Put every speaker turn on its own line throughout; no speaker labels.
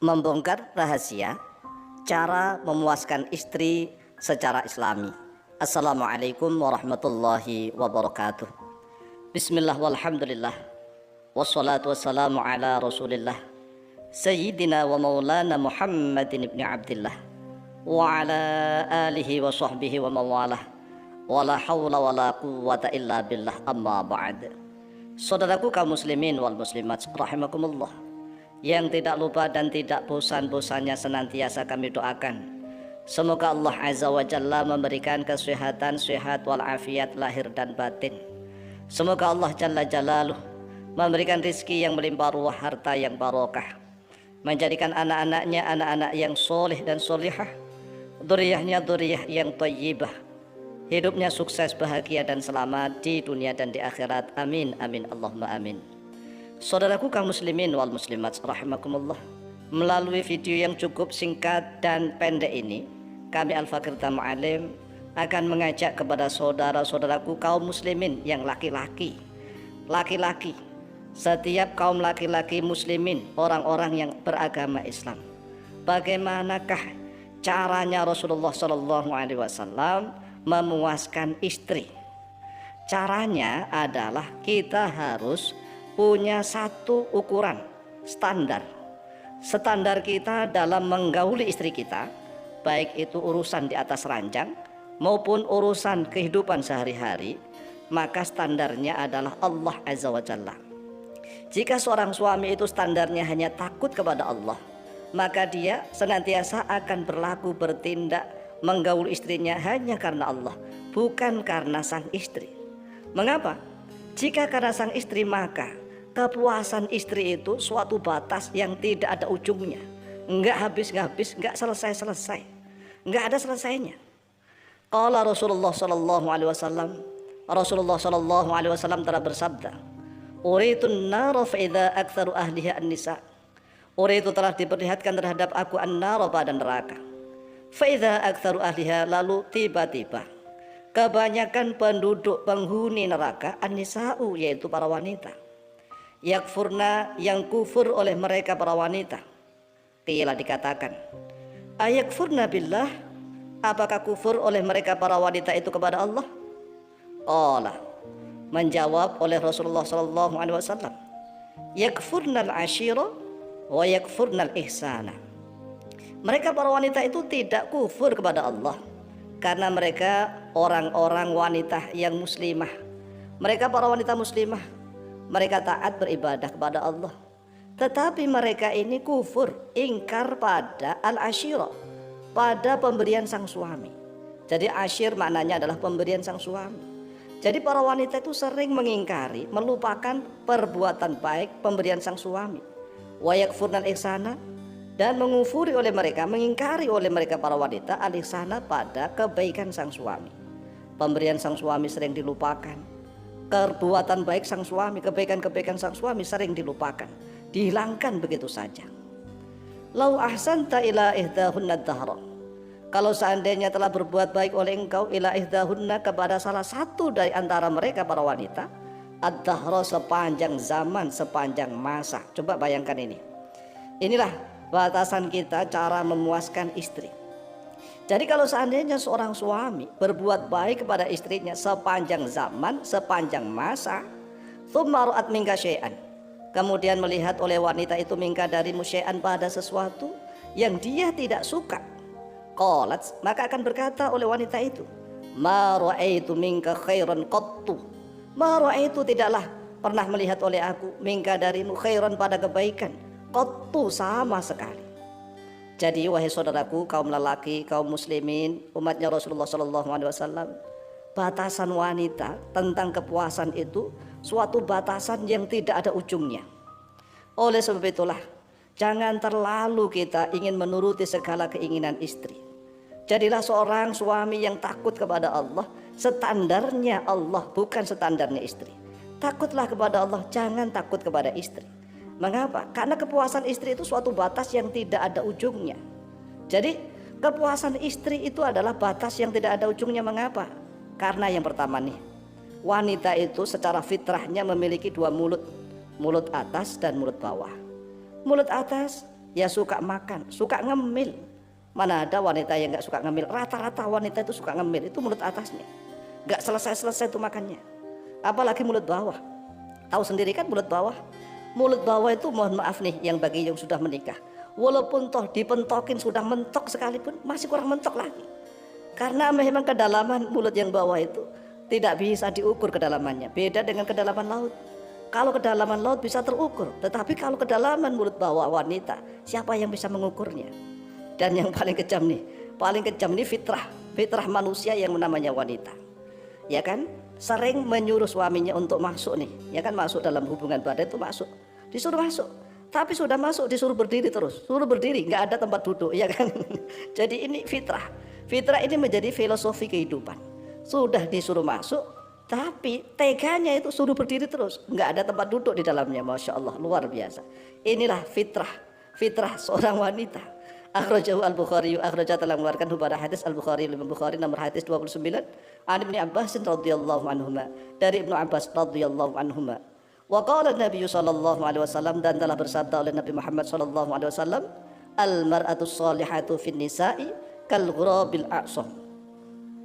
Membongkar rahasia cara memuaskan istri secara islami. Assalamualaikum warahmatullahi wabarakatuh. Bismillah walhamdulillah, wassalatu wassalamu ala rasulillah Sayyidina wa maulana Muhammadin ibn Abdillah wa ala alihi wa sahbihi wa mawalah, wa la hawla wa la quwwata illa billah, amma ba'd. Saudaraku kaum muslimin wal muslimat rahimakumullah, yang tidak lupa dan tidak bosan-bosannya senantiasa kami doakan, semoga Allah Azza wa Jalla memberikan kesehatan, sehat walafiat lahir dan batin. Semoga Allah Jalla Jalaluh memberikan rizki yang melimpah ruah, harta yang barokah, menjadikan anak-anaknya anak-anak yang soleh dan solihah, dzurriyyahnya dzurriyyah yang thayyibah, hidupnya sukses, bahagia dan selamat di dunia dan di akhirat. Amin amin Allahumma amin. Saudaraku kaum muslimin wal muslimat rahimakumullah, melalui video yang cukup singkat dan pendek ini, kami Al-Fakir Mu'allim akan mengajak kepada saudara-saudaraku kaum muslimin yang laki-laki, setiap kaum laki-laki muslimin, orang-orang yang beragama Islam, bagaimanakah caranya Rasulullah Shallallahu Alaihi Wasallam memuaskan istri. Caranya adalah kita harus punya satu ukuran standar kita dalam menggauli istri kita, baik itu urusan di atas ranjang maupun urusan kehidupan sehari-hari, maka standarnya adalah Allah Azza wa Jalla. Jika seorang suami itu standarnya hanya takut kepada Allah, maka dia senantiasa akan berlaku, bertindak, menggaul istrinya hanya karena Allah, bukan karena sang istri. Mengapa? Jika karena sang istri, maka kepuasan istri itu suatu batas yang tidak ada ujungnya, enggak habis-habis, enggak selesai-selesai, enggak ada selesainya. Qala Rasulullah sallallahu alaihi wasallam, Rasulullah sallallahu alaihi wasallam telah bersabda, "Uritun nar fa idza aktsaru ahliha an-nisa." Uritu telah diperlihatkan terhadap aku an-nar, pada neraka. Fa idza aktsaru ahliha, lalu tiba-tiba kebanyakan penduduk penghuni neraka an-nisa'u, yaitu para wanita. Yakfurna, yang kufur oleh mereka para wanita. Qila, dikatakan, ayakfurna billah, apakah kufur oleh mereka para wanita itu kepada Allah? Qala, menjawab oleh Rasulullah sallallahu alaihi wasallam, yakfurnal ashira wa yakfurnal ihsana. Mereka para wanita itu tidak kufur kepada Allah karena mereka orang-orang wanita yang muslimah. Mereka para wanita muslimah, mereka taat beribadah kepada Allah. Tetapi mereka ini kufur, ingkar pada al-ashira, pada pemberian sang suami. Jadi ashir maknanya adalah pemberian sang suami. Jadi para wanita itu sering mengingkari, melupakan perbuatan baik pemberian sang suami. Wa yakfurnal ihsana, dan mengufuri oleh mereka, mengingkari oleh mereka para wanita al-ihsana, pada kebaikan sang suami. Pemberian sang suami sering dilupakan. Perbuatan baik sang suami, kebaikan-kebaikan sang suami sering dilupakan, dihilangkan begitu saja. Lau ahsanta ila ihdahunna dahra, kalau seandainya telah berbuat baik oleh engkau ila ihdahunna, kepada salah satu dari antara mereka para wanita, ad-dahra, sepanjang zaman, sepanjang masa. Coba bayangkan ini. Inilah batasan kita cara memuaskan istri. Jadi kalau seandainya seorang suami berbuat baik kepada istrinya sepanjang zaman, sepanjang masa, tsumma ra'at minka syai'an, kemudian melihat oleh wanita itu minka darimu syai'an, pada sesuatu yang dia tidak suka, qalat, maka akan berkata oleh wanita itu, ma ra'aitu minka khairan qattu, ma ra'aitu, tidaklah pernah melihat oleh aku minka darimu khairan, pada kebaikan, qattu, sama sekali. Jadi wahai saudaraku kaum lelaki, kaum muslimin, umatnya Rasulullah Sallallahu Alaihi Wasallam, batasan wanita tentang kepuasan itu suatu batasan yang tidak ada ujungnya. Oleh sebab itulah, jangan terlalu kita ingin menuruti segala keinginan istri. Jadilah seorang suami yang takut kepada Allah, standarnya Allah, bukan standarnya istri. Takutlah kepada Allah, jangan takut kepada istri. Mengapa? Karena kepuasan istri itu suatu batas yang tidak ada ujungnya. Jadi kepuasan istri itu adalah batas yang tidak ada ujungnya. Mengapa? Karena yang pertama nih, wanita itu secara fitrahnya memiliki dua mulut, mulut atas dan mulut bawah. Mulut atas ya suka makan, suka ngemil. Mana ada wanita yang nggak suka ngemil? Rata-rata wanita itu suka ngemil, itu mulut atasnya nggak selesai-selesai tuh makannya, apalagi mulut bawah. Tahu sendiri kan mulut bawah. Mulut bawah itu mohon maaf nih yang bagi yang sudah menikah, walaupun toh dipentokin sudah mentok sekalipun masih kurang mentok lagi, karena memang kedalaman mulut yang bawah itu tidak bisa diukur kedalamannya, beda dengan kedalaman laut. Kalau kedalaman laut bisa terukur, tetapi kalau kedalaman mulut bawah wanita, siapa yang bisa mengukurnya? Dan yang paling kejam nih fitrah manusia yang namanya wanita, ya kan, sering menyuruh suaminya untuk masuk nih, ya kan, masuk dalam hubungan badan itu masuk, disuruh masuk, tapi sudah masuk disuruh berdiri terus, suruh berdiri, nggak ada tempat duduk, ya kan. Jadi ini fitrah ini menjadi filosofi kehidupan. Sudah disuruh masuk, tapi teganya itu suruh berdiri terus, nggak ada tempat duduk di dalamnya. Masya Allah, luar biasa. Inilah fitrah seorang wanita. Akhrajahu al-Bukhari, telah mengeluarkan pada hadis al-Bukhari, Imam Bukhari nomor hadis 29, an Ibnu Abbas radhiyallahu anhuma, dari Ibnu Abbas radhiyallahu anhuma. Wa qala Nabi sallallahu alaihi wasallam, dan telah bersabda oleh Nabi Muhammad sallallahu alaihi wasallam, al-mar'atu shalihatu fin nisa'i kal ghurabil a'sam.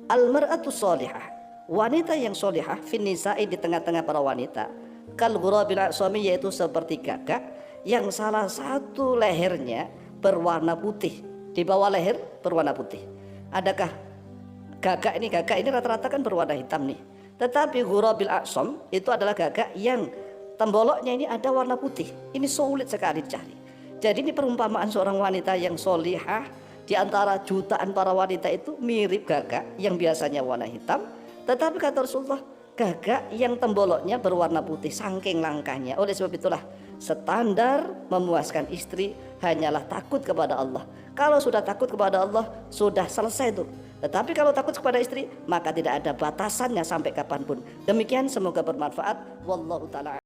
Al-mar'atu shalihah, wanita yang sholihah, fin nisa'i di tengah-tengah para wanita, kal ghurabil a'sam, yaitu seperti gagak yang salah satu lehernya berwarna putih, di bawah leher berwarna putih. Adakah gagak ini rata-rata kan berwarna hitam nih, tetapi ghurabil a'sam itu adalah gagak yang temboloknya ini ada warna putih. Ini sulit sekali dicari. Jadi ini perumpamaan seorang wanita yang solihah di antara jutaan para wanita itu mirip gagak yang biasanya warna hitam, tetapi kata Rasulullah gagak yang temboloknya berwarna putih, saking langkahnya. Oleh sebab itulah standar memuaskan istri hanyalah takut kepada Allah. Kalau sudah takut kepada Allah, sudah selesai tuh. Tetapi kalau takut kepada istri, maka tidak ada batasannya sampai kapanpun. Demikian, semoga bermanfaat. Wallahu ta'ala.